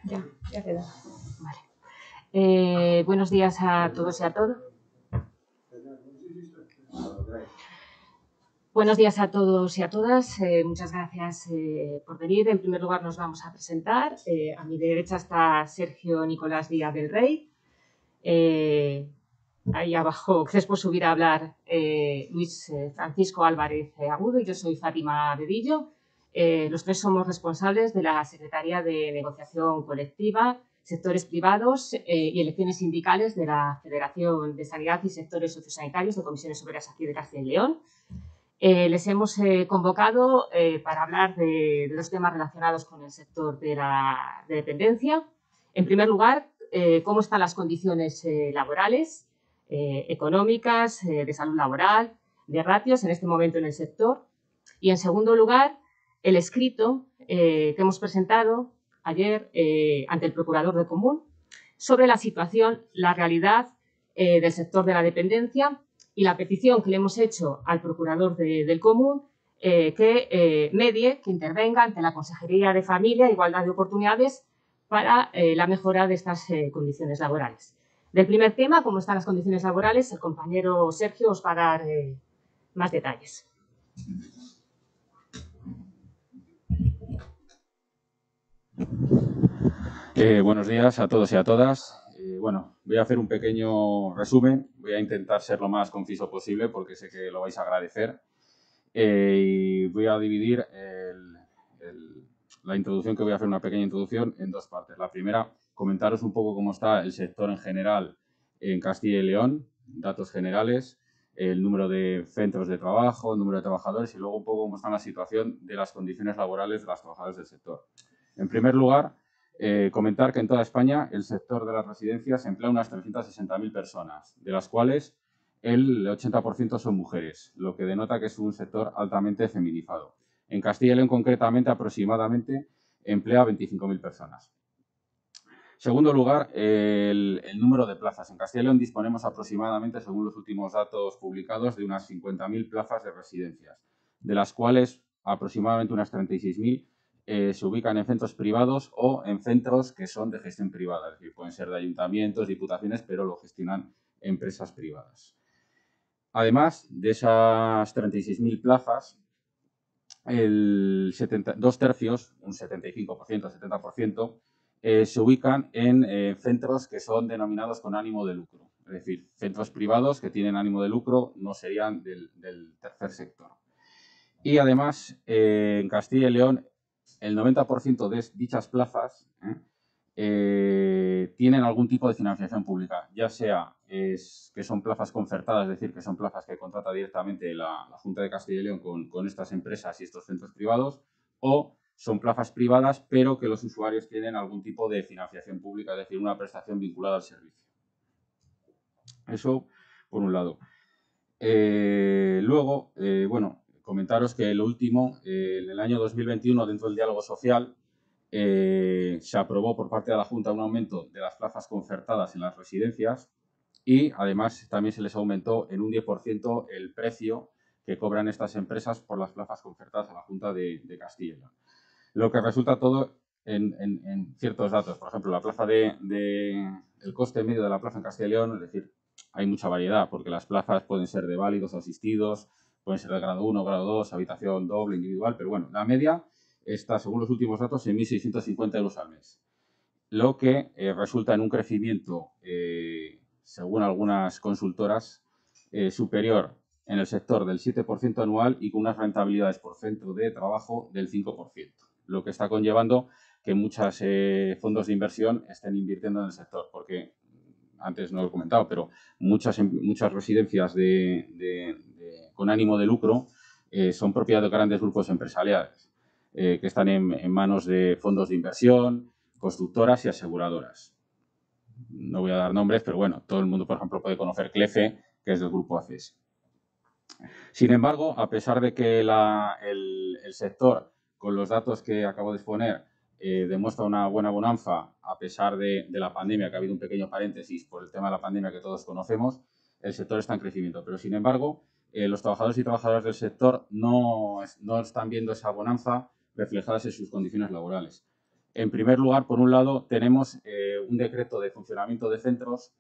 Ya queda. Vale. Buenos días a todos y a todas. Buenos días a todos y a todas. Muchas gracias por venir. En primer lugar, nos vamos a presentar. A mi derecha está Sergio Nicolás Díaz del Rey. Ahí abajo, después subirá a hablar Luis Francisco Álvarez Agudo y yo soy Fátima Dedillo. Los tres somos responsables de la Secretaría de Negociación Colectiva, Sectores Privados y Elecciones Sindicales de la Federación de Sanidad y Sectores Sociosanitarios de Comisiones Obreras aquí de Castilla y León. Les hemos convocado para hablar de dos temas relacionados con el sector de la dependencia. En primer lugar, cómo están las condiciones laborales, económicas, de salud laboral, de ratios en este momento en el sector. Y en segundo lugar, el escrito que hemos presentado ayer ante el Procurador de Común sobre la situación, la realidad del sector de la dependencia y la petición que le hemos hecho al Procurador del Común que medie, que intervenga ante la Consejería de Familia e Igualdad de Oportunidades para la mejora de estas condiciones laborales. Del primer tema, cómo están las condiciones laborales, el compañero Sergio os va a dar más detalles. Buenos días a todos y a todas. Bueno, voy a hacer un pequeño resumen. Voy a intentar ser lo más conciso posible porque sé que lo vais a agradecer. Y voy a dividir la introducción, que voy a hacer una pequeña introducción, en dos partes. La primera, comentaros un poco cómo está el sector en general en Castilla y León, datos generales, el número de centros de trabajo, el número de trabajadores y luego un poco cómo está la situación de las condiciones laborales de las trabajadoras del sector. En primer lugar, comentar que en toda España el sector de las residencias emplea unas 360.000 personas, de las cuales el 80% son mujeres, lo que denota que es un sector altamente feminizado. En Castilla y León, concretamente, aproximadamente emplea 25.000 personas. Segundo lugar, el número de plazas. En Castilla y León disponemos aproximadamente, según los últimos datos publicados, de unas 50.000 plazas de residencias, de las cuales aproximadamente unas 36.000 se ubican en centros privados o en centros que son de gestión privada, es decir, pueden ser de ayuntamientos, diputaciones, pero lo gestionan empresas privadas. Además de esas 36.000 plazas, dos tercios, un 75%, 70%, se ubican en centros que son denominados con ánimo de lucro. Es decir, centros privados que tienen ánimo de lucro no serían del tercer sector. Y además, en Castilla y León, el 90% de dichas plazas tienen algún tipo de financiación pública, ya sea que son plazas concertadas, es decir, que son plazas que contrata directamente la Junta de Castilla y León con estas empresas y estos centros privados, o son plazas privadas, pero que los usuarios tienen algún tipo de financiación pública, es decir, una prestación vinculada al servicio. Eso por un lado. Luego, bueno, comentaros que lo último, en el año 2021, dentro del diálogo social, se aprobó por parte de la Junta un aumento de las plazas concertadas en las residencias y además también se les aumentó en un 10% el precio que cobran estas empresas por las plazas concertadas a la Junta de Castilla y León. Lo que resulta todo en ciertos datos. Por ejemplo, la plaza el coste medio de la plaza en Castilla y León, es decir, hay mucha variedad porque las plazas pueden ser de válidos o asistidos, pueden ser de grado 1, grado 2, habitación doble, individual, pero bueno, la media está, según los últimos datos, en 1.650 euros al mes, lo que resulta en un crecimiento, según algunas consultoras, superior en el sector del 7% anual y con unas rentabilidades por centro de trabajo del 5%, lo que está conllevando que muchos fondos de inversión estén invirtiendo en el sector, porque antes no lo he comentado, pero muchas residencias con ánimo de lucro son propiedad de grandes grupos empresariales que están en manos de fondos de inversión, constructoras y aseguradoras. No voy a dar nombres, pero bueno, todo el mundo, por ejemplo, puede conocer Clefe, que es del grupo ACES. Sin embargo, a pesar de que el sector, con los datos que acabo de exponer, demuestra una buena bonanza, a pesar de la pandemia, que ha habido un pequeño paréntesis por el tema de la pandemia que todos conocemos, el sector está en crecimiento. Pero, sin embargo, los trabajadores y trabajadoras del sector no están viendo esa bonanza reflejadas en sus condiciones laborales. En primer lugar, por un lado, tenemos un decreto de funcionamiento de centros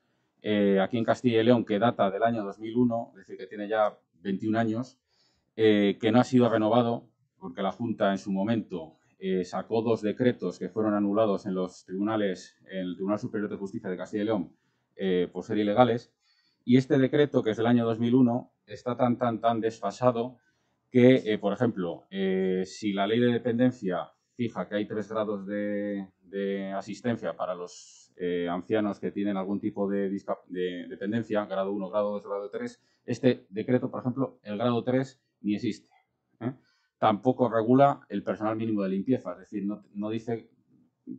aquí en Castilla y León que data del año 2001, es decir, que tiene ya 21 años, que no ha sido renovado porque la Junta en su momento sacó 2 decretos que fueron anulados en los tribunales, en el Tribunal Superior de Justicia de Castilla y León por ser ilegales. Y este decreto, que es del año 2001, está tan desfasado que, por ejemplo, si la ley de dependencia fija que hay 3 grados de asistencia para los ancianos que tienen algún tipo de dependencia, grado 1, grado 2, grado 3, este decreto, por ejemplo, el grado 3 ni existe. Tampoco regula el personal mínimo de limpieza, es decir, no dice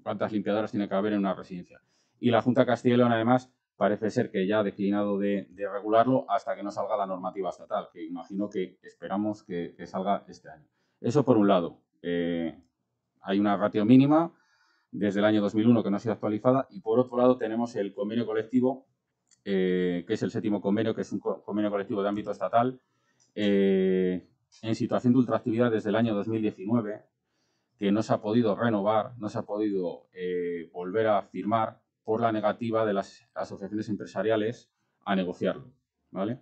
cuántas limpiadoras tiene que haber en una residencia. Y la Junta de Castilla y León, además, parece ser que ya ha declinado de regularlo hasta que no salga la normativa estatal, que imagino que esperamos que salga este año. Eso por un lado. Hay una ratio mínima desde el año 2001 que no ha sido actualizada y por otro lado tenemos el convenio colectivo, que es el 7º convenio, que es un convenio colectivo de ámbito estatal, en situación de ultraactividad desde el año 2019, que no se ha podido renovar, no se ha podido volver a firmar por la negativa de las asociaciones empresariales a negociarlo, ¿vale?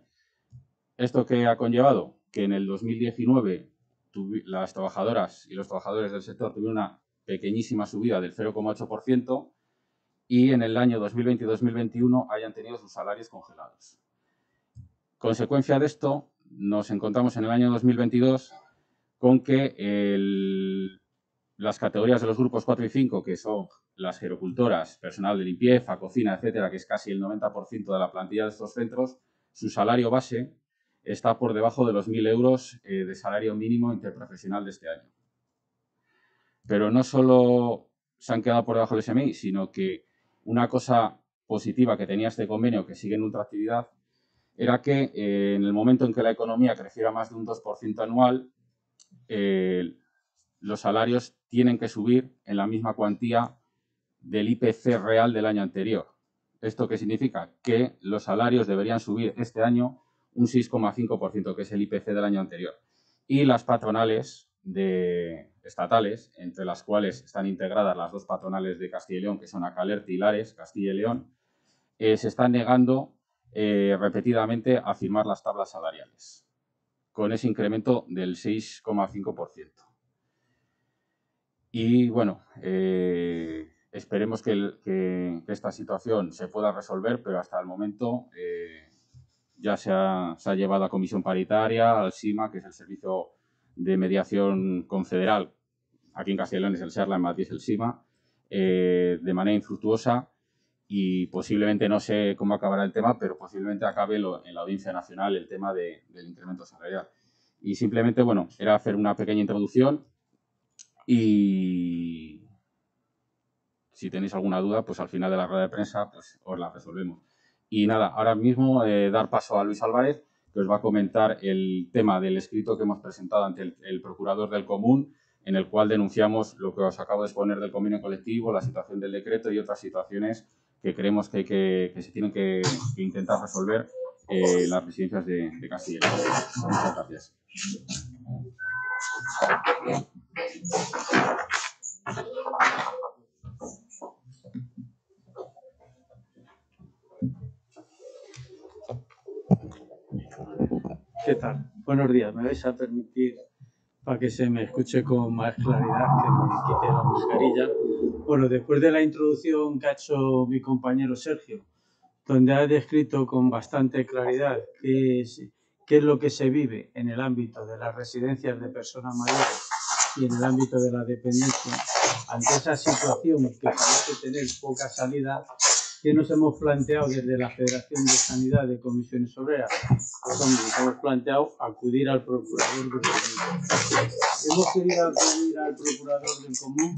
¿Esto qué ha conllevado? Que en el 2019 las trabajadoras y los trabajadores del sector tuvieron una pequeñísima subida del 0,8% y en el año 2020 y 2021 hayan tenido sus salarios congelados. Consecuencia de esto, nos encontramos en el año 2022 con que las categorías de los grupos 4 y 5, que son las gerocultoras, personal de limpieza, cocina, etcétera, que es casi el 90% de la plantilla de estos centros, su salario base está por debajo de los 1.000 euros de salario mínimo interprofesional de este año. Pero no solo se han quedado por debajo del SMI, sino que una cosa positiva que tenía este convenio, que sigue en ultraactividad, era que en el momento en que la economía creciera más de un 2% anual, los salarios tienen que subir en la misma cuantía del IPC real del año anterior. ¿Esto qué significa? Que los salarios deberían subir este año un 6,5%, que es el IPC del año anterior. Y las patronales estatales, entre las cuales están integradas las 2 patronales de Castilla y León, que son Acalerti y Lares, Castilla y León, se están negando repetidamente a firmar las tablas salariales, con ese incremento del 6,5%. Y bueno, esperemos que esta situación se pueda resolver, pero hasta el momento ya se ha llevado a comisión paritaria, al SIMA, que es el Servicio de Mediación Confederal. Aquí en Castilla y León es el SERLA, en Madrid es el SIMA, de manera infructuosa y posiblemente, no sé cómo acabará el tema, pero posiblemente acabe en la Audiencia Nacional el tema del incremento salarial. Y simplemente, bueno, era hacer una pequeña introducción. Y si tenéis alguna duda, pues al final de la rueda de prensa pues os la resolvemos. Y nada, ahora mismo dar paso a Luis Álvarez, que os va a comentar el tema del escrito que hemos presentado ante el procurador del común, en el cual denunciamos lo que os acabo de exponer del convenio colectivo, la situación del decreto y otras situaciones que creemos que se tienen que intentar resolver en las residencias de Castilla y León. Muchas gracias. ¿Qué tal? Buenos días. ¿Me vais a permitir, para que se me escuche con más claridad, que me quite la mascarilla? Bueno, después de la introducción que ha hecho mi compañero Sergio, donde ha descrito con bastante claridad qué es lo que se vive en el ámbito de las residencias de personas mayores y en el ámbito de la dependencia, ante esa situación que parece tener poca salida, ¿qué nos hemos planteado desde la Federación de Sanidad de Comisiones Obreras? Pues hemos planteado acudir al Procurador del Común. Hemos querido acudir al Procurador del Común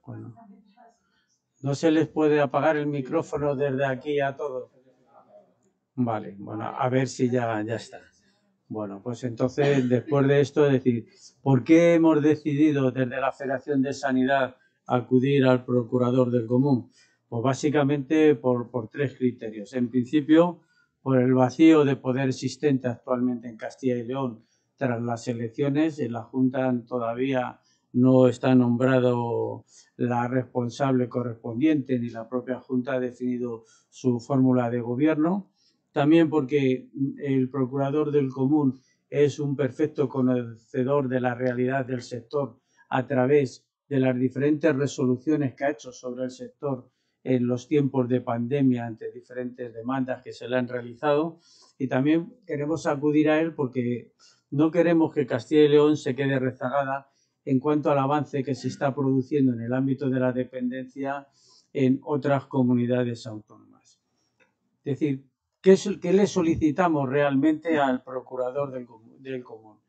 Bueno, ¿no se les puede apagar el micrófono desde aquí a todos? Vale, bueno, a ver si ya está. Bueno, pues entonces, después de esto, decir, ¿por qué hemos decidido desde la Federación de Sanidad acudir al Procurador del Común? Pues básicamente por 3 criterios. En principio, por el vacío de poder existente actualmente en Castilla y León tras las elecciones. En la Junta todavía no está nombrado la responsable correspondiente ni la propia Junta ha definido su fórmula de gobierno. También porque el procurador del común es un perfecto conocedor de la realidad del sector a través de las diferentes resoluciones que ha hecho sobre el sector en los tiempos de pandemia ante diferentes demandas que se le han realizado. Y también queremos acudir a él porque no queremos que Castilla y León se quede rezagada en cuanto al avance que se está produciendo en el ámbito de la dependencia en otras comunidades autónomas. Es decir, ¿qué le solicitamos realmente al procurador del común?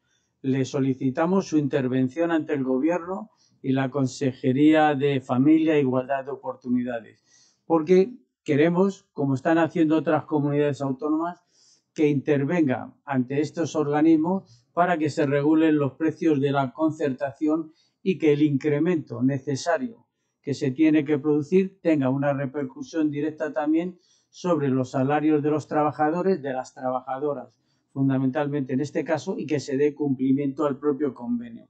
Le solicitamos su intervención ante el Gobierno y la Consejería de Familia e Igualdad de Oportunidades, porque queremos, como están haciendo otras comunidades autónomas, que intervenga ante estos organismos para que se regulen los precios de la concertación y que el incremento necesario que se tiene que producir tenga una repercusión directa también sobre los salarios de los trabajadores, de las trabajadoras, fundamentalmente en este caso, y que se dé cumplimiento al propio convenio.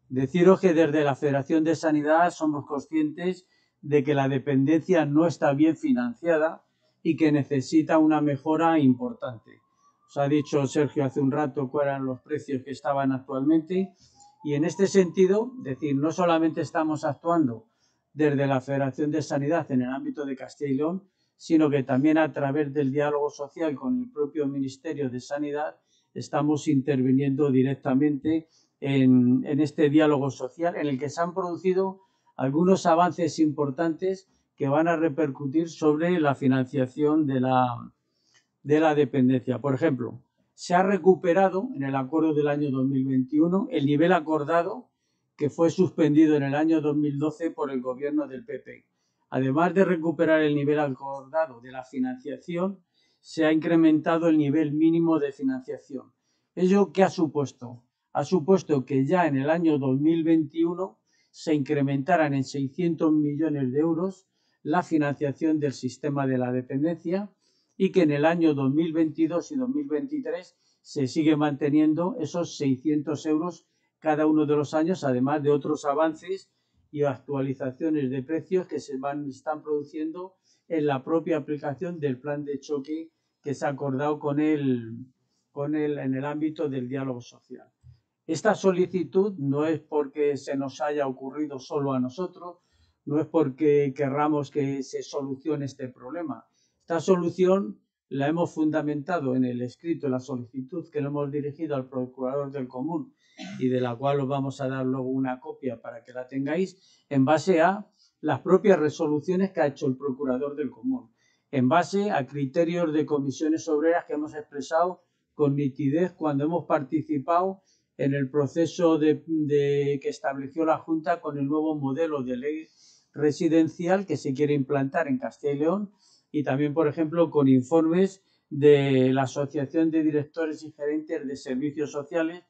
Deciros que desde la Federación de Sanidad somos conscientes de que la dependencia no está bien financiada y que necesita una mejora importante. Os ha dicho Sergio hace un rato cuáles eran los precios que estaban actualmente y en este sentido, decir, no solamente estamos actuando desde la Federación de Sanidad en el ámbito de Castilla y León, sino que también a través del diálogo social con el propio Ministerio de Sanidad estamos interviniendo directamente en este diálogo social en el que se han producido algunos avances importantes que van a repercutir sobre la financiación de la dependencia. Por ejemplo, se ha recuperado en el acuerdo del año 2021 el nivel acordado que fue suspendido en el año 2012 por el gobierno del PP. Además de recuperar el nivel acordado de la financiación, se ha incrementado el nivel mínimo de financiación. ¿Ello qué ha supuesto? Ha supuesto que ya en el año 2021 se incrementaran en 600 millones de euros la financiación del sistema de la dependencia y que en el año 2022 y 2023 se sigue manteniendo esos 600 euros cada uno de los años, además de otros avances y actualizaciones de precios que están produciendo en la propia aplicación del plan de choque que se ha acordado en el ámbito del diálogo social. Esta solicitud no es porque se nos haya ocurrido solo a nosotros, no es porque querramos que se solucione este problema. Esta solución la hemos fundamentado en el escrito, la solicitud que le hemos dirigido al procurador del común y de la cual os vamos a dar luego una copia para que la tengáis, en base a las propias resoluciones que ha hecho el procurador del común, en base a criterios de comisiones obreras que hemos expresado con nitidez cuando hemos participado en el proceso que estableció la Junta con el nuevo modelo de ley residencial que se quiere implantar en Castilla y León y también, por ejemplo, con informes de la Asociación de Directores y Gerentes de Servicios Sociales.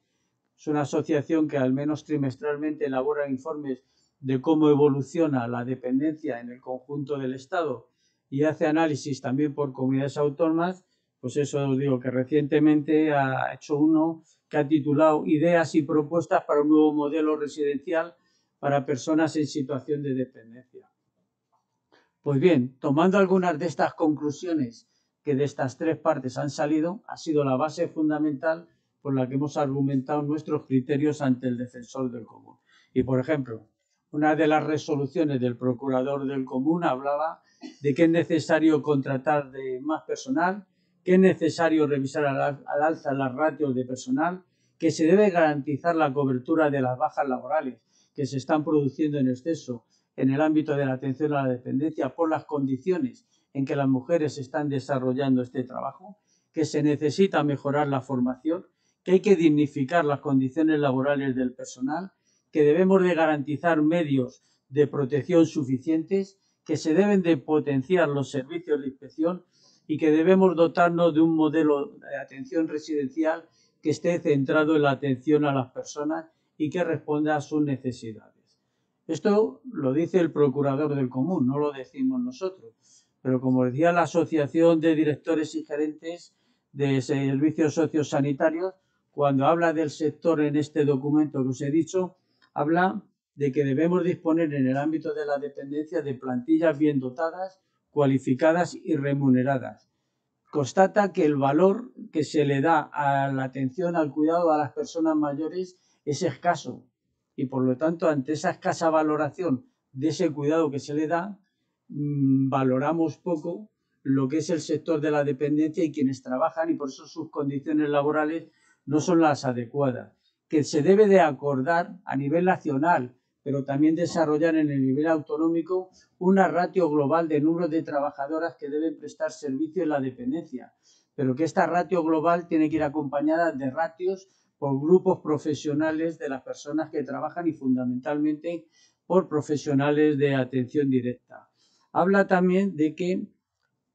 Es una asociación que al menos trimestralmente elabora informes de cómo evoluciona la dependencia en el conjunto del Estado y hace análisis también por comunidades autónomas. Pues eso os digo que recientemente ha hecho uno que ha titulado Ideas y propuestas para un nuevo modelo residencial para personas en situación de dependencia. Pues bien, tomando algunas de estas conclusiones que de estas tres partes han salido, ha sido la base fundamental por la que hemos argumentado nuestros criterios ante el defensor del común. Y, por ejemplo, una de las resoluciones del procurador del común hablaba de que es necesario contratar de más personal, que es necesario revisar al alza las ratios de personal, que se debe garantizar la cobertura de las bajas laborales que se están produciendo en exceso en el ámbito de la atención a la dependencia por las condiciones en que las mujeres están desarrollando este trabajo, que se necesita mejorar la formación, que hay que dignificar las condiciones laborales del personal, que debemos de garantizar medios de protección suficientes, que se deben de potenciar los servicios de inspección y que debemos dotarnos de un modelo de atención residencial que esté centrado en la atención a las personas y que responda a sus necesidades. Esto lo dice el procurador del común, no lo decimos nosotros. pero como decía la Asociación de Directores y Gerentes de Servicios Sociosanitarios, cuando habla del sector en este documento que os he dicho, habla de que debemos disponer en el ámbito de la dependencia de plantillas bien dotadas, cualificadas y remuneradas. Constata que el valor que se le da a la atención al cuidado a las personas mayores es escaso y por lo tanto ante esa escasa valoración de ese cuidado que se le da, valoramos poco lo que es el sector de la dependencia y quienes trabajan y por eso sus condiciones laborales no son las adecuadas, que se debe de acordar a nivel nacional, pero también desarrollar en el nivel autonómico una ratio global de número de trabajadoras que deben prestar servicio en la dependencia, pero que esta ratio global tiene que ir acompañada de ratios por grupos profesionales de las personas que trabajan y fundamentalmente por profesionales de atención directa. Habla también de que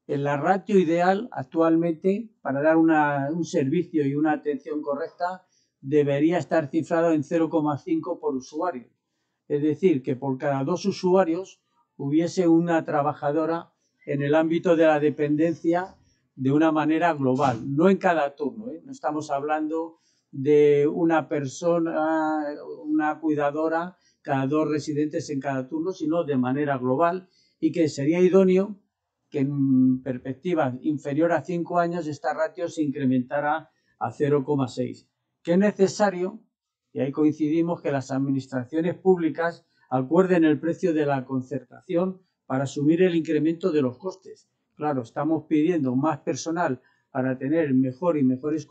la ratio ideal actualmente para dar un servicio y una atención correcta debería estar cifrado en 0,5 por usuario. Es decir, que por cada 2 usuarios hubiese una trabajadora en el ámbito de la dependencia de una manera global, no en cada turno, ¿eh? No estamos hablando de una persona, una cuidadora, cada 2 residentes en cada turno, sino de manera global y que sería idóneo que en perspectiva inferior a 5 años esta ratio se incrementara a 0,6. Que es necesario, y ahí coincidimos, que las administraciones públicas acuerden el precio de la concertación para asumir el incremento de los costes. Claro, estamos pidiendo más personal para tener mejor y mejores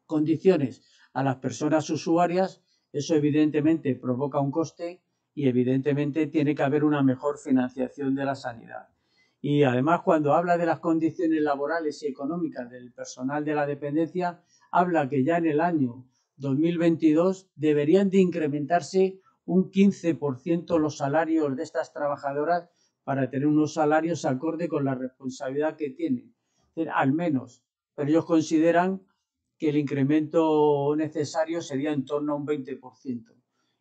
condiciones a las personas usuarias. Eso evidentemente provoca un coste y evidentemente tiene que haber una mejor financiación de la sanidad. Y además, cuando habla de las condiciones laborales y económicas del personal de la dependencia, habla que ya en el año 2022 deberían de incrementarse un 15% los salarios de estas trabajadoras para tener unos salarios acorde con la responsabilidad que tienen, al menos. Pero ellos consideran que el incremento necesario sería en torno a un 20%.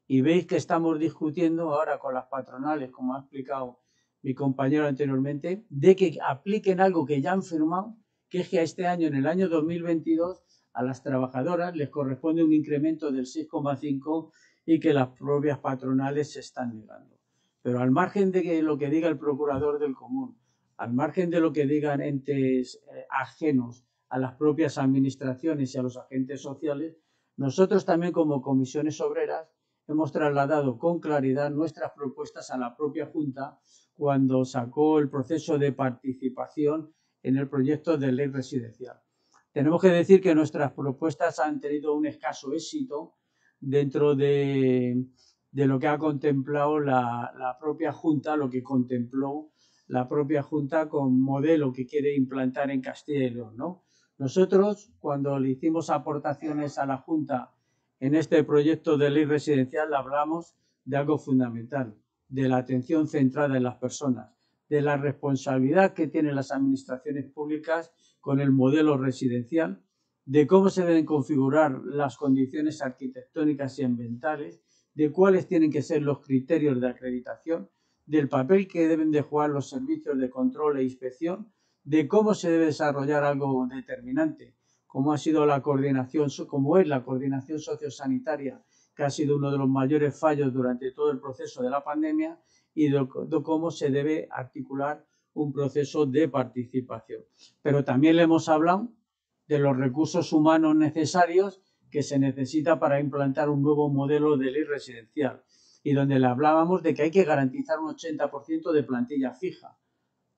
Y veis que estamos discutiendo ahora con las patronales, como ha explicado mi compañero anteriormente, de que apliquen algo que ya han firmado, que es que a este año, en el año 2022, a las trabajadoras les corresponde un incremento del 6,5 y que las propias patronales se están negando. Pero al margen de lo que diga el procurador del común, al margen de lo que digan entes ajenos a las propias administraciones y a los agentes sociales, nosotros también como comisiones obreras hemos trasladado con claridad nuestras propuestas a la propia Junta cuando sacó el proceso de participación en el proyecto de ley residencial. Tenemos que decir que nuestras propuestas han tenido un escaso éxito dentro de lo que ha contemplado la propia Junta, lo que contempló la propia Junta con modelo que quiere implantar en Castilla y León, ¿no? Nosotros, cuando le hicimos aportaciones a la Junta en este proyecto de ley residencial, hablamos de algo fundamental, de la atención centrada en las personas, de la responsabilidad que tienen las administraciones públicas con el modelo residencial, de cómo se deben configurar las condiciones arquitectónicas y ambientales, de cuáles tienen que ser los criterios de acreditación, del papel que deben de jugar los servicios de control e inspección, de cómo se debe desarrollar algo determinante, como ha sido la coordinación, como es la coordinación sociosanitaria, que ha sido uno de los mayores fallos durante todo el proceso de la pandemia, y de cómo se debe articular un proceso de participación. Pero también le hemos hablado de los recursos humanos necesarios que se necesita para implantar un nuevo modelo de ley residencial y donde le hablábamos de que hay que garantizar un 80% de plantilla fija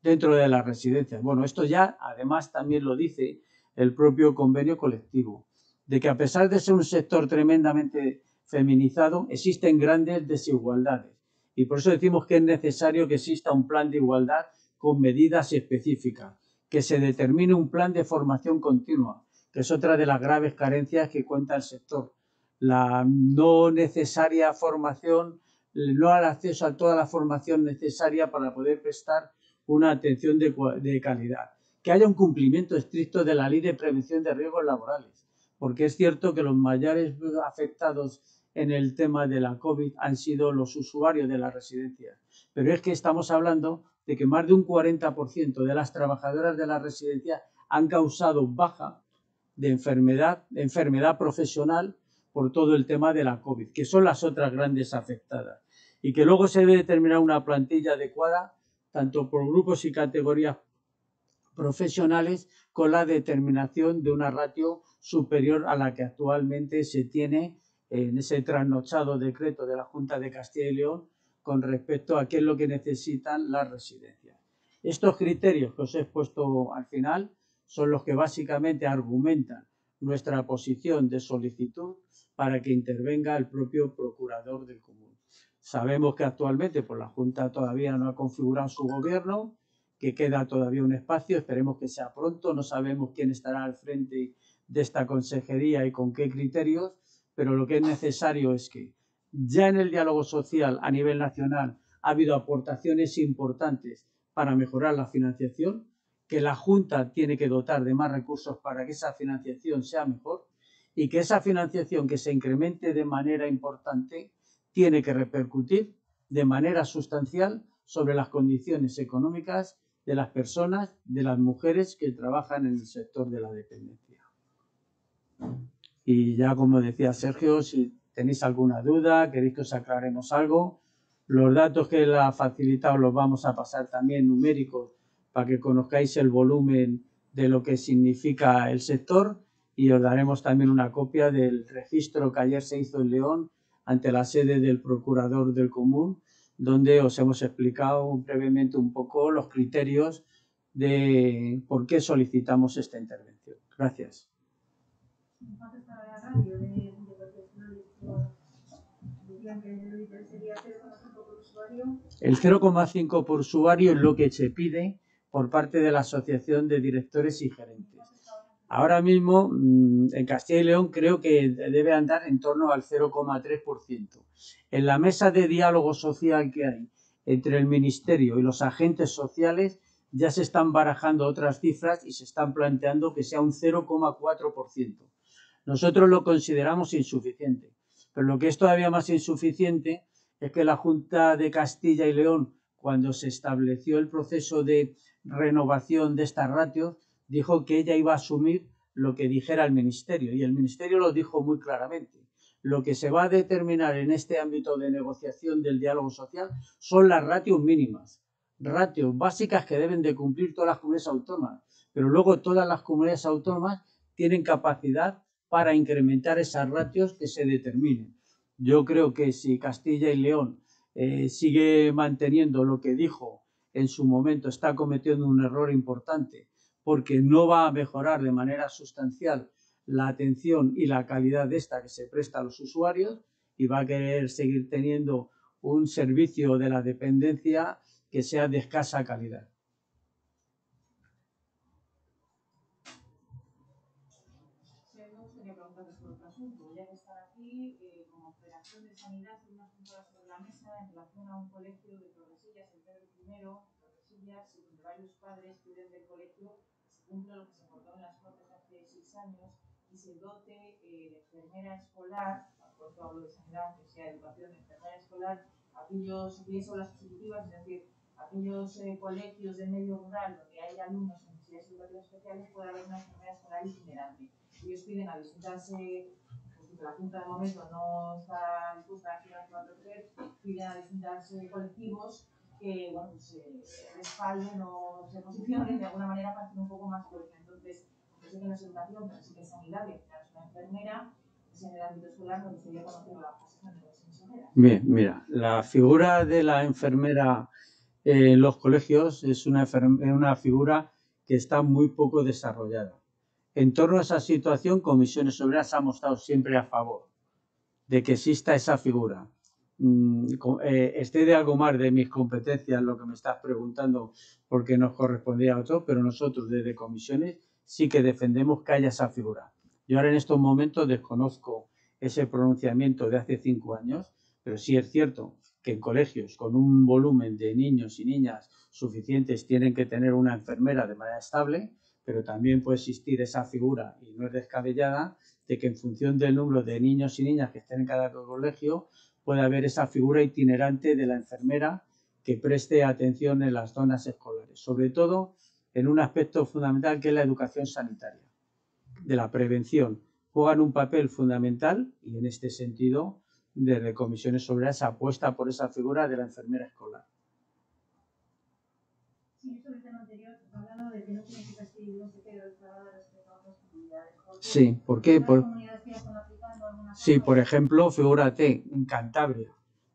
dentro de las residencias. Bueno, esto ya además también lo dice el propio convenio colectivo, de que a pesar de ser un sector tremendamente feminizado, existen grandes desigualdades y por eso decimos que es necesario que exista un plan de igualdad con medidas específicas, que se determine un plan de formación continua, que es otra de las graves carencias que cuenta el sector. La no necesaria formación, no al acceso a toda la formación necesaria para poder prestar una atención de calidad. Que haya un cumplimiento estricto de la ley de prevención de riesgos laborales, porque es cierto que los mayores afectados en el tema de la COVID han sido los usuarios de las residencias, pero es que estamos hablando de que más de un 40% de las trabajadoras de la residencia han causado baja de enfermedad profesional por todo el tema de la COVID, que son las otras grandes afectadas. Y que luego se debe determinar una plantilla adecuada, tanto por grupos y categorías profesionales, con la determinación de una ratio superior a la que actualmente se tiene en ese trasnochado decreto de la Junta de Castilla y León con respecto a qué es lo que necesitan las residencias. Estos criterios que os he expuesto al final son los que básicamente argumentan nuestra posición de solicitud para que intervenga el propio procurador del común. Sabemos que actualmente la Junta todavía no ha configurado su gobierno, que queda todavía un espacio, esperemos que sea pronto, no sabemos quién estará al frente de esta consejería y con qué criterios, pero lo que es necesario es que ya en el diálogo social a nivel nacional ha habido aportaciones importantes para mejorar la financiación, que la Junta tiene que dotar de más recursos para que esa financiación sea mejor y que esa financiación que se incremente de manera importante tiene que repercutir de manera sustancial sobre las condiciones económicas de las personas, de las mujeres que trabajan en el sector de la dependencia. Y ya como decía Sergio, si tenéis alguna duda, queréis que os aclaremos algo, los datos que él ha facilitado los vamos a pasar también numéricos para que conozcáis el volumen de lo que significa el sector y os daremos también una copia del registro que ayer se hizo en León ante la sede del Procurador del Común, donde os hemos explicado brevemente un poco los criterios de por qué solicitamos esta intervención. Gracias. El 0,5 por usuario es lo que se pide por parte de la Asociación de Directores y Gerentes. Ahora mismo en Castilla y León creo que debe andar en torno al 0,3%. En la mesa de diálogo social que hay entre el Ministerio y los agentes sociales ya se están barajando otras cifras y se están planteando que sea un 0,4%. Nosotros lo consideramos insuficiente, pero lo que es todavía más insuficiente es que la Junta de Castilla y León, cuando se estableció el proceso de renovación de estas ratios, dijo que ella iba a asumir lo que dijera el Ministerio, y el Ministerio lo dijo muy claramente. Lo que se va a determinar en este ámbito de negociación del diálogo social son las ratios mínimas, ratios básicas que deben de cumplir todas las comunidades autónomas, pero luego todas las comunidades autónomas tienen capacidad para incrementar esas ratios que se determinen. Yo creo que si Castilla y León sigue manteniendo lo que dijo en su momento, está cometiendo un error importante porque no va a mejorar de manera sustancial la atención y la calidad de esta que se presta a los usuarios y va a querer seguir teniendo un servicio de la dependencia que sea de escasa calidad. Ya que estar aquí, como Federación de Sanidad, tenemos un punto sobre la mesa en relación a un colegio de Tordesillas, el Pedro I, Tordesillas, donde varios padres piden del colegio que se cumpla lo que se acordó en las Cortes hace 6 años y se dote de enfermera escolar, por eso hablo de sanidad, que sea educación de enfermera escolar, aquellos, pienso las ejecutivas, es decir, aquellos colegios de medio rural donde hay alumnos con necesidades educativas especiales, puede haber una enfermera escolar itinerante. Ellos piden a distintas, la Junta de momento no está dispuesta a activar piden a distintos colectivos que bueno, pues, respalden o se posicionen de alguna manera para hacer un poco más fuerte. Entonces, yo sé que no es educación, pero sí que es sanidad, que es una enfermera, es en el ámbito escolar, me gustaría conocer la posición de las enfermeras. Bien, mira, la figura de la enfermera en los colegios es una figura que está muy poco desarrollada. En torno a esa situación, Comisiones Obreras ha mostrado siempre a favor de que exista esa figura. Esté de algo más de mis competencias lo que me estás preguntando porque nos correspondía a otro, pero nosotros desde Comisiones sí que defendemos que haya esa figura. Yo ahora en estos momentos desconozco ese pronunciamiento de hace 5 años, pero sí es cierto que en colegios con un volumen de niños y niñas suficientes tienen que tener una enfermera de manera estable, pero también puede existir esa figura, y no es descabellada, de que en función del número de niños y niñas que estén en cada colegio, puede haber esa figura itinerante de la enfermera que preste atención en las zonas escolares, sobre todo en un aspecto fundamental que es la educación sanitaria, de la prevención. Juegan un papel fundamental y en este sentido, desde Comisiones Obreras se apuesta por esa figura de la enfermera escolar. Sí, sobre el tema anterior, hablando de que no tiene que Castilla y León se quede declarada respecto a otras comunidades. Sí, ¿por qué? Comunidades que ya están aplicando alguna sí, por ejemplo, figúrate, en Cantabria,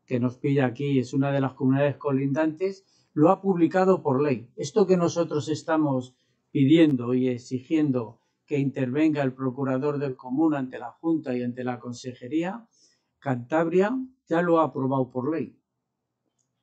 que nos pilla aquí, es una de las comunidades colindantes, lo ha publicado por ley. Esto que nosotros estamos pidiendo y exigiendo que intervenga el procurador del común ante la Junta y ante la Consejería, Cantabria ya lo ha aprobado por ley.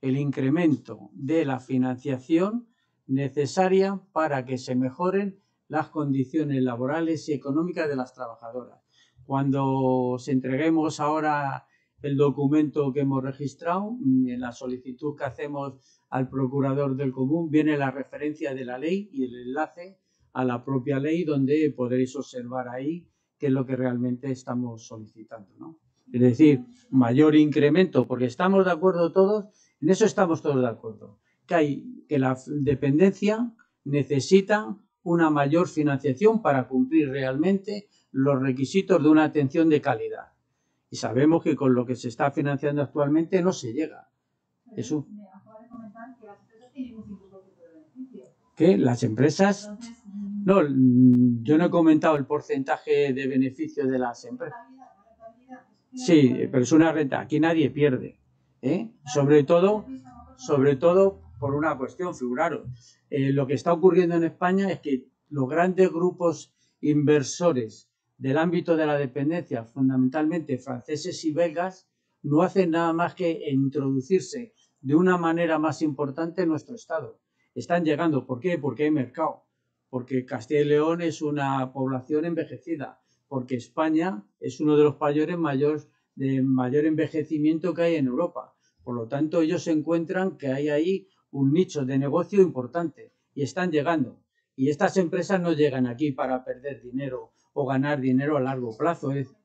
El incremento de la financiación necesaria para que se mejoren las condiciones laborales y económicas de las trabajadoras. Cuando os entreguemos ahora el documento que hemos registrado, en la solicitud que hacemos al procurador del común viene la referencia de la ley y el enlace a la propia ley, donde podréis observar ahí qué es lo que realmente estamos solicitando, ¿no? Es decir, mayor incremento, porque estamos de acuerdo todos, en eso estamos todos de acuerdo, que la dependencia necesita una mayor financiación para cumplir realmente los requisitos de una atención de calidad. Y sabemos que con lo que se está financiando actualmente no se llega. Eso. Me acaba de comentar que las empresas tienen un 5% de beneficio. ¿Qué? Las empresas. Entonces, no, yo no he comentado el porcentaje de beneficio de las empresas. Sí, pero es una renta. Aquí nadie pierde, ¿eh? Sobre todo por una cuestión, figuraros. Lo que está ocurriendo en España es que los grandes grupos inversores del ámbito de la dependencia, fundamentalmente franceses y belgas, no hacen nada más que introducirse de una manera más importante en nuestro Estado. Están llegando. ¿Por qué? Porque hay mercado. Porque Castilla y León es una población envejecida. Porque España es uno de los países de mayor envejecimiento que hay en Europa. Por lo tanto, ellos encuentran que hay ahí un nicho de negocio importante y están llegando. Y estas empresas no llegan aquí para perder dinero o ganar dinero a largo plazo. No he visto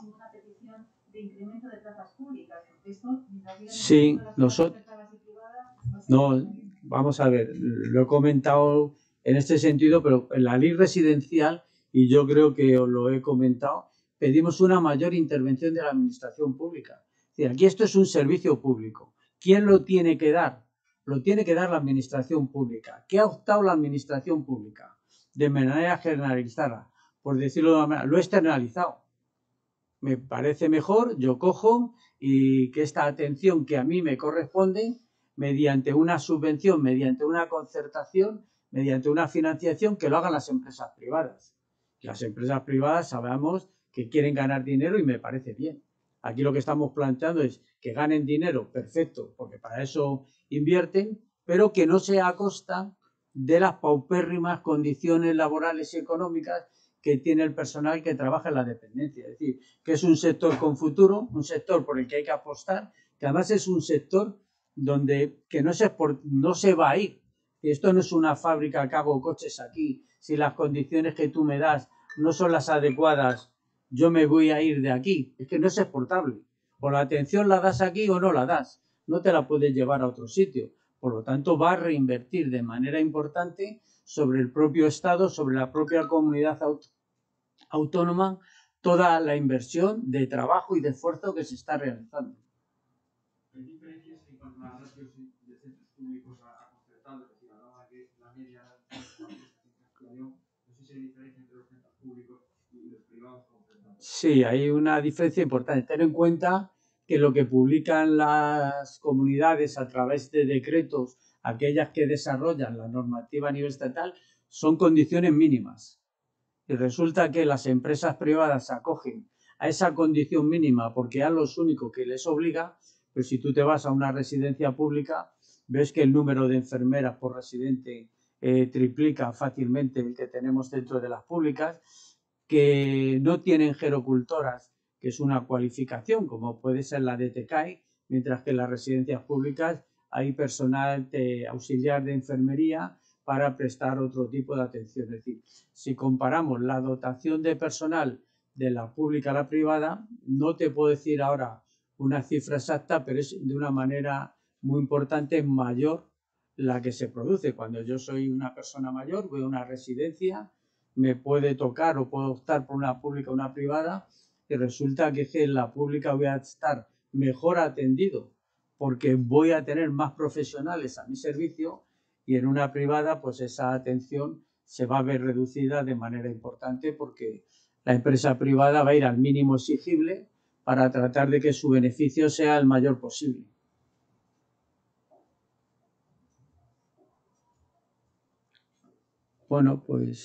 ninguna petición de incremento de plazas públicas. Sí, nosotros. No, vamos a ver, lo he comentado en este sentido, pero en la ley residencial, y yo creo que os lo he comentado, pedimos una mayor intervención de la administración pública. Es decir, aquí esto es un servicio público. ¿Quién lo tiene que dar? Lo tiene que dar la administración pública. ¿Qué ha optado la administración pública? De manera generalizada, por decirlo de una manera, lo he externalizado. Me parece mejor, yo cojo y que esta atención que a mí me corresponde, mediante una subvención, mediante una concertación, mediante una financiación, que lo hagan las empresas privadas. Las empresas privadas sabemos que quieren ganar dinero y me parece bien. Aquí lo que estamos planteando es que ganen dinero, perfecto, porque para eso invierten, pero que no sea a costa de las paupérrimas condiciones laborales y económicas que tiene el personal que trabaja en la dependencia. Es decir, que es un sector con futuro, un sector por el que hay que apostar, que además es un sector donde que no se va a ir. Esto no es una fábrica que hago coches aquí. Si las condiciones que tú me das no son las adecuadas, yo me voy a ir de aquí. Es que no es exportable. O la atención la das aquí o no la das. No te la puedes llevar a otro sitio. Por lo tanto, va a reinvertir de manera importante sobre el propio Estado, sobre la propia comunidad autónoma, toda la inversión de trabajo y de esfuerzo que se está realizando. ¿Hay diferencias en cuanto a las ratios de centros públicos a concertados? Es decir, hablaba que la media no sé si hay diferencia entre los centros públicos y los privados concertados. Sí, hay una diferencia importante. Ten en cuenta que lo que publican las comunidades a través de decretos, aquellas que desarrollan la normativa a nivel estatal, son condiciones mínimas. Y resulta que las empresas privadas se acogen a esa condición mínima porque es lo único que les obliga, pero si tú te vas a una residencia pública, ves que el número de enfermeras por residente triplica fácilmente el que tenemos dentro de las públicas, que no tienen gerocultoras, que es una cualificación, como puede ser la de TECAI, mientras que en las residencias públicas hay personal auxiliar de enfermería para prestar otro tipo de atención. Es decir, si comparamos la dotación de personal de la pública a la privada, no te puedo decir ahora una cifra exacta, pero es de una manera muy importante, mayor la que se produce. Cuando yo soy una persona mayor, voy a una residencia, me puede tocar o puedo optar por una pública o una privada, y resulta que en la pública voy a estar mejor atendido porque voy a tener más profesionales a mi servicio, y en una privada pues esa atención se va a ver reducida de manera importante porque la empresa privada va a ir al mínimo exigible para tratar de que su beneficio sea el mayor posible. Bueno, pues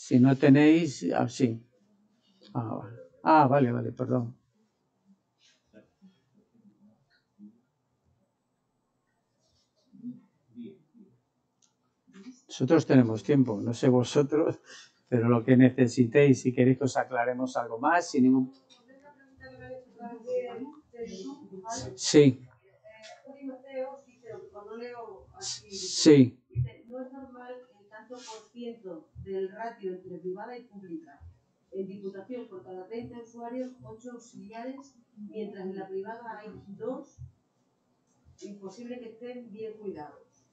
si no tenéis, sí. Vale, perdón. Nosotros tenemos tiempo, no sé vosotros, pero lo que necesitéis, si queréis que os aclaremos algo más, sin ningún... Sí. Sí. No es normal el tanto por ciento del ratio entre privada y pública. En Diputación, por cada 30 usuarios, 8 auxiliares, mientras en la privada hay 2, imposible que estén bien cuidados.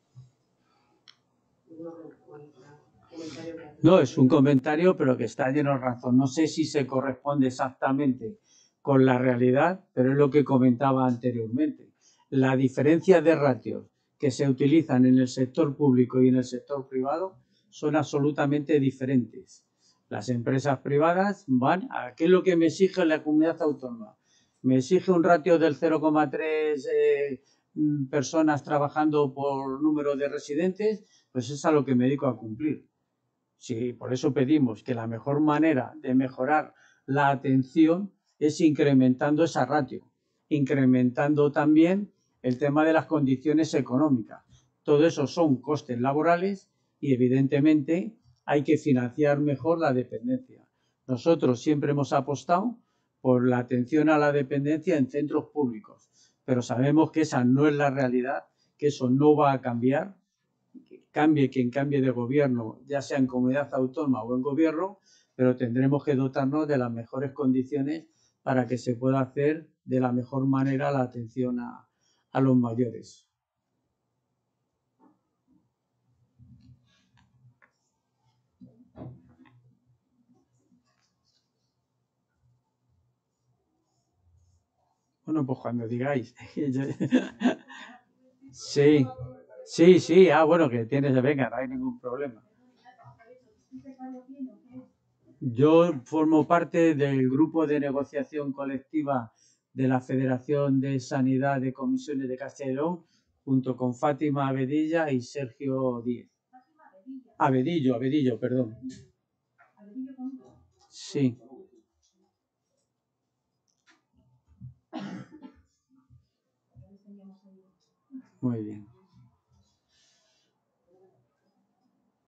No, es un comentario, pero que está lleno de razón. No sé si se corresponde exactamente con la realidad, pero es lo que comentaba anteriormente. La diferencia de ratios que se utilizan en el sector público y en el sector privado son absolutamente diferentes. Las empresas privadas van a qué es lo que me exige la comunidad autónoma. Me exige un ratio del 0,3 personas trabajando por número de residentes, pues es a lo que me dedico a cumplir. Sí, por eso pedimos que la mejor manera de mejorar la atención es incrementando esa ratio, incrementando también el tema de las condiciones económicas. Todo eso son costes laborales y evidentemente hay que financiar mejor la dependencia. Nosotros siempre hemos apostado por la atención a la dependencia en centros públicos, pero sabemos que esa no es la realidad, que eso no va a cambiar. Cambie quien cambie de gobierno, ya sea en comunidad autónoma o en gobierno, pero tendremos que dotarnos de las mejores condiciones para que se pueda hacer de la mejor manera la atención a los mayores. Bueno, pues cuando digáis. Sí. Bueno, que tienes, venga, no hay ningún problema. Yo formo parte del grupo de negociación colectiva de la Federación de Sanidad de Comisiones de Castilla y León, junto con Fátima Abedilla y Sergio Díez. Abedillo, perdón. Sí. Muy bien.